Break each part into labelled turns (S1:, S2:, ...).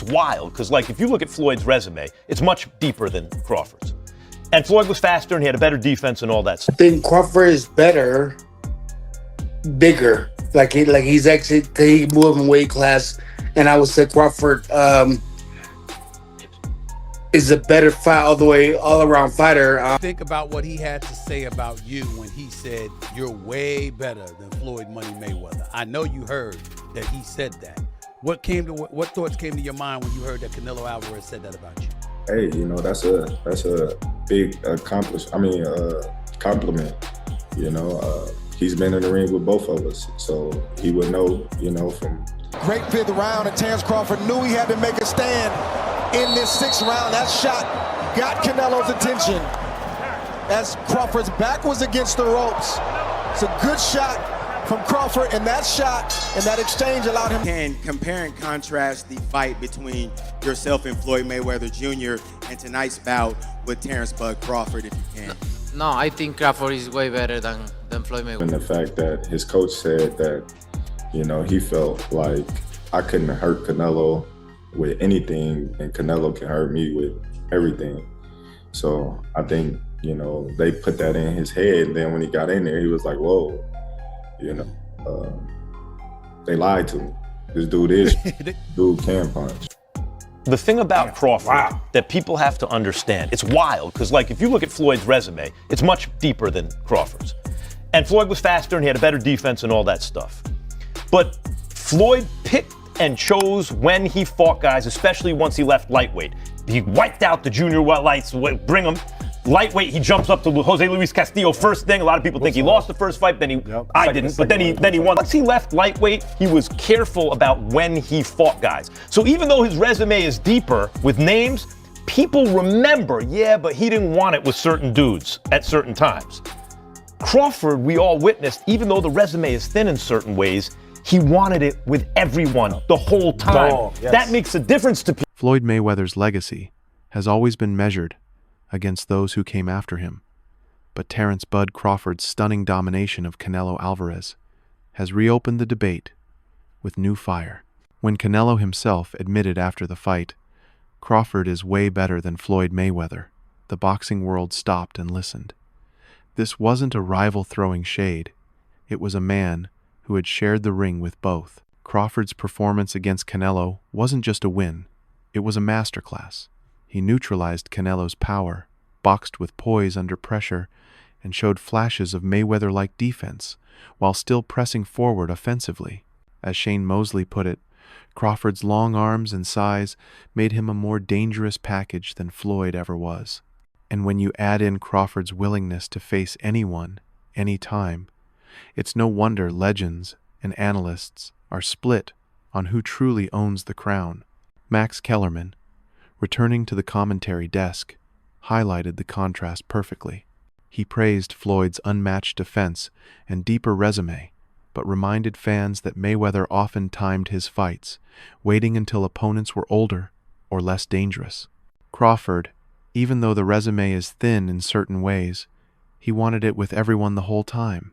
S1: It's wild, because like if you look at Floyd's resume, it's much deeper than Crawford's. And Floyd was faster and he had a better defense and all that stuff.
S2: I think Crawford is better, bigger. He's actually, he moved in weight class, and I would say Crawford is a better fight all around fighter.
S3: Think about what he had to say about you when he said you're way better than Floyd Money Mayweather. I know you heard that he said that. What thoughts came to your mind when you heard that Canelo Alvarez said that about you?
S4: Hey, you know, that's a big compliment. You know, he's been in the ring with both of us, so he would know, you know, from.
S5: Great fifth round, and Terence Crawford knew he had to make a stand in this sixth round. That shot got Canelo's attention as Crawford's back was against the ropes. It's a good shot from Crawford, and that shot and that exchange allowed him.
S6: Can compare and contrast the fight between yourself and Floyd Mayweather Jr. and tonight's bout with Terence Bud Crawford, if you can?
S7: No, I think Crawford is way better than Floyd Mayweather.
S4: And the fact that his coach said that, you know, he felt like I couldn't hurt Canelo with anything, and Canelo can hurt me with everything. So I think, you know, they put that in his head. And then when he got in there, he was like, whoa, you know, they lied to me. This dude can punch.
S1: The thing about Crawford that people have to understand, it's wild, because like if you look at Floyd's resume, it's much deeper than Crawford's. And Floyd was faster and he had a better defense and all that stuff. But Floyd picked and chose when he fought guys, especially once he left lightweight. He wiped out the junior lights, bring him. Lightweight, he jumps up to Jose Luis Castillo first thing. A lot of people think he lost the first fight, then he won. Once he left lightweight, he was careful about when he fought guys. So even though his resume is deeper with names, people remember, yeah, but he didn't want it with certain dudes at certain times. Crawford, we all witnessed, even though the resume is thin in certain ways, he wanted it with everyone the whole time. Oh, yes. That makes a difference to people.
S8: Floyd Mayweather's legacy has always been measured against those who came after him, but Terence Bud Crawford's stunning domination of Canelo Alvarez has reopened the debate with new fire. When Canelo himself admitted after the fight, Crawford is way better than Floyd Mayweather, the boxing world stopped and listened. This wasn't a rival throwing shade. It was a man who had shared the ring with both. Crawford's performance against Canelo wasn't just a win, it was a masterclass. He neutralized Canelo's power, boxed with poise under pressure, and showed flashes of Mayweather-like defense, while still pressing forward offensively. As Shane Mosley put it, Crawford's long arms and size made him a more dangerous package than Floyd ever was. And when you add in Crawford's willingness to face anyone, anytime, it's no wonder legends and analysts are split on who truly owns the crown. Max Kellerman, returning to the commentary desk, highlighted the contrast perfectly. He praised Floyd's unmatched defense and deeper resume, but reminded fans that Mayweather often timed his fights, waiting until opponents were older or less dangerous. Crawford, even though the resume is thin in certain ways, he wanted it with everyone the whole time.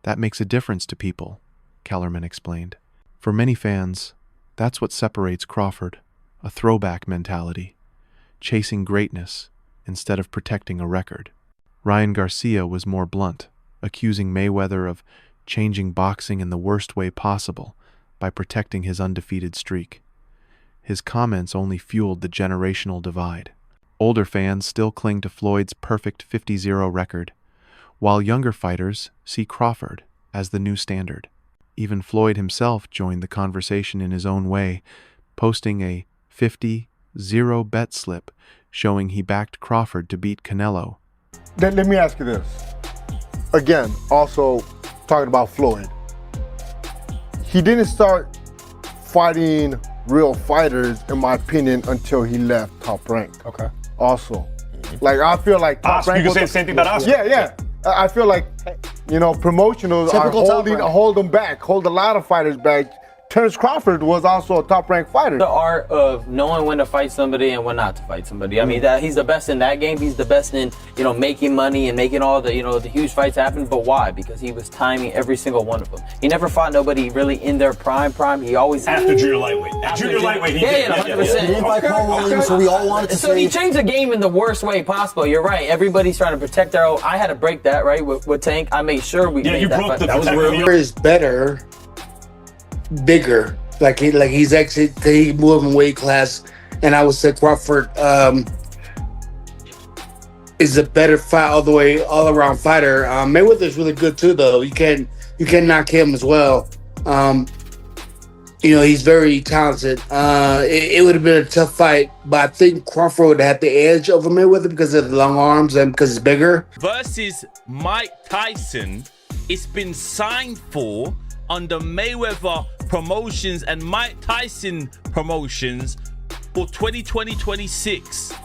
S8: That makes a difference to people, Kellerman explained. For many fans, that's what separates Crawford. A throwback mentality, chasing greatness instead of protecting a record. Ryan Garcia was more blunt, accusing Mayweather of changing boxing in the worst way possible by protecting his undefeated streak. His comments only fueled the generational divide. Older fans still cling to Floyd's perfect 50-0 record, while younger fighters see Crawford as the new standard. Even Floyd himself joined the conversation in his own way, posting a 50-0 bet slip showing he backed Crawford to beat Canelo.
S9: Let me ask you this. Again, also talking about Floyd. He didn't start fighting real fighters, in my opinion, until he left Top Rank.
S10: Okay.
S9: Also. Like, I feel like Top Rank.
S1: You can say the same thing about us.
S9: Yeah. I feel like, you know, promotionals are hold them back, hold a lot of fighters back Terence Crawford was also a top-ranked fighter.
S10: The art of knowing when to fight somebody and when not to fight somebody. I mean, that he's the best in that game. He's the best in, making money and making all the, the huge fights happen. But why? Because he was timing every single one of them. He never fought nobody really in their prime. He always
S1: after junior lightweight. After junior lightweight, he did.
S10: 100%.
S5: He didn't fight Paul Williams, so we all wanted to
S10: So
S5: say.
S10: he changed the game in the worst way possible. You're right. Everybody's trying to protect their own. I had to break that, right, with Tank. I made sure we made
S1: you
S10: that
S1: broke
S10: fight.
S1: the
S10: That was
S1: protective
S10: real.
S2: Is better, bigger. He's actually he moved in weight class, and I would say Crawford is a better fight all around fighter. Mayweather's really good too, though. You can knock him as well. He's very talented. It would have been a tough fight, but I think Crawford would have the edge over Mayweather because of the long arms and because it's bigger.
S11: Versus Mike Tyson, it's been signed for under Mayweather Promotions and Mike Tyson Promotions for 2020-26.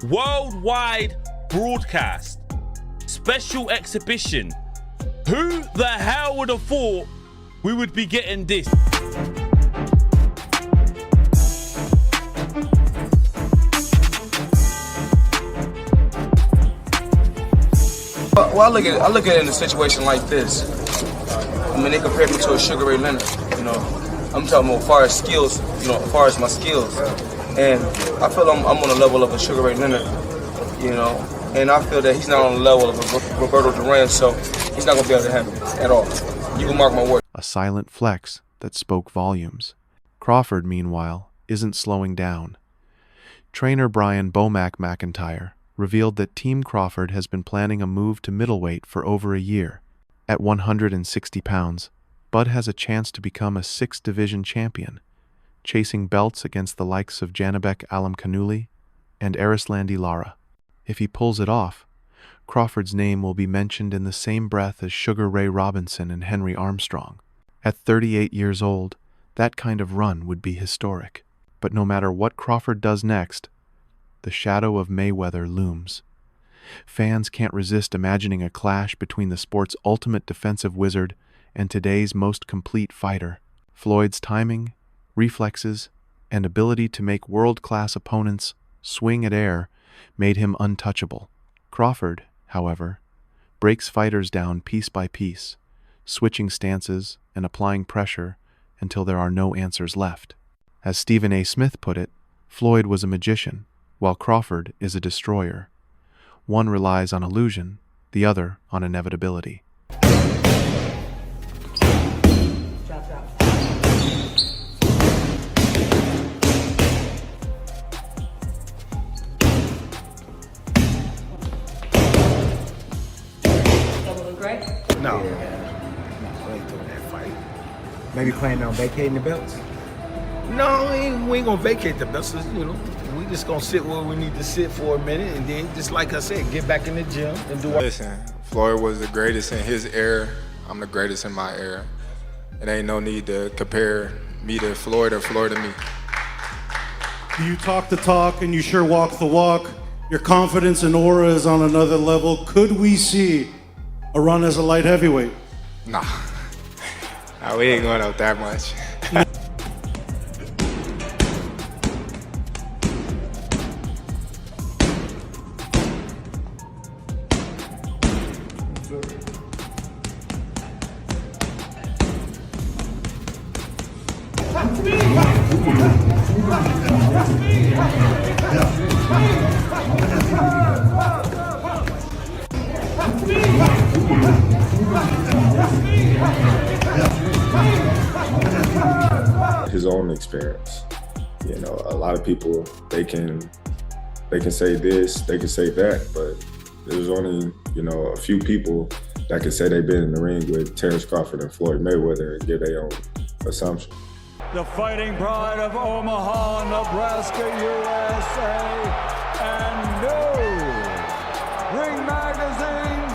S11: Worldwide broadcast. Special exhibition. Who the hell would have thought we would be getting this?
S12: Well, I look at it in a situation like this. I mean, they compared me to a Sugar Ray Leonard. I'm talking about as far as skills. As far as my skills, and I feel I'm on the level of a Sugar Ray Leonard. And I feel that he's not on the level of a Roberto Duran, so he's not gonna be able to handle it at all. You can mark my word.
S8: A silent flex that spoke volumes. Crawford, meanwhile, isn't slowing down. Trainer Brian Bomac McIntyre revealed that Team Crawford has been planning a move to middleweight for over a year. At 160 pounds, Bud has a chance to become a 6th division champion, chasing belts against the likes of Janibek Alimkhanuly and Arislandi Lara. If he pulls it off, Crawford's name will be mentioned in the same breath as Sugar Ray Robinson and Henry Armstrong. At 38 years old, that kind of run would be historic. But no matter what Crawford does next, the shadow of Mayweather looms. Fans can't resist imagining a clash between the sport's ultimate defensive wizard and today's most complete fighter. Floyd's timing, reflexes, and ability to make world-class opponents swing at air made him untouchable. Crawford, however, breaks fighters down piece by piece, switching stances and applying pressure until there are no answers left. As Stephen A. Smith put it, Floyd was a magician, while Crawford is a destroyer. One relies on illusion, the other on inevitability.
S13: No. We ain't doing that fight. Maybe planning on vacating the belts? No, we ain't gonna vacate the belts. We just gonna sit where we need to sit for a minute, and then, just like I said, get back in the gym and do.
S4: Listen, Floyd was the greatest in his era. I'm the greatest in my era. It ain't no need to compare me to Floyd or Floyd to me.
S14: You talk the talk and you sure walk the walk. Your confidence and aura is on another level. Could we see a run as a light heavyweight?
S4: Nah, we ain't going out that much. His own experience. A lot of people, they can say this, they can say that, but there's only, a few people that can say they've been in the ring with Terence Crawford and Floyd Mayweather and give their own assumption.
S15: The Fighting Pride of Omaha, Nebraska, USA, and new Ring Magazine,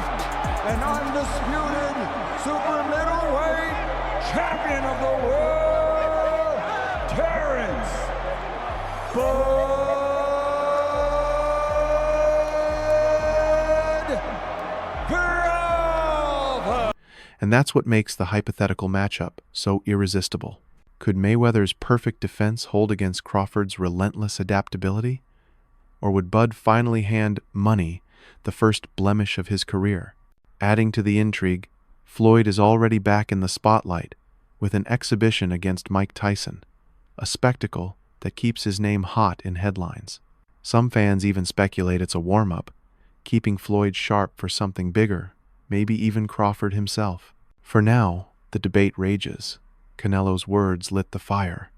S15: an undisputed super middleweight champion of the world, Terence Bud Crawford.
S8: And that's what makes the hypothetical matchup so irresistible. Could Mayweather's perfect defense hold against Crawford's relentless adaptability? Or would Bud finally hand money, the first blemish of his career? Adding to the intrigue, Floyd is already back in the spotlight with an exhibition against Mike Tyson, a spectacle that keeps his name hot in headlines. Some fans even speculate it's a warm-up, keeping Floyd sharp for something bigger, maybe even Crawford himself. For now, the debate rages. Canelo's words lit the fire.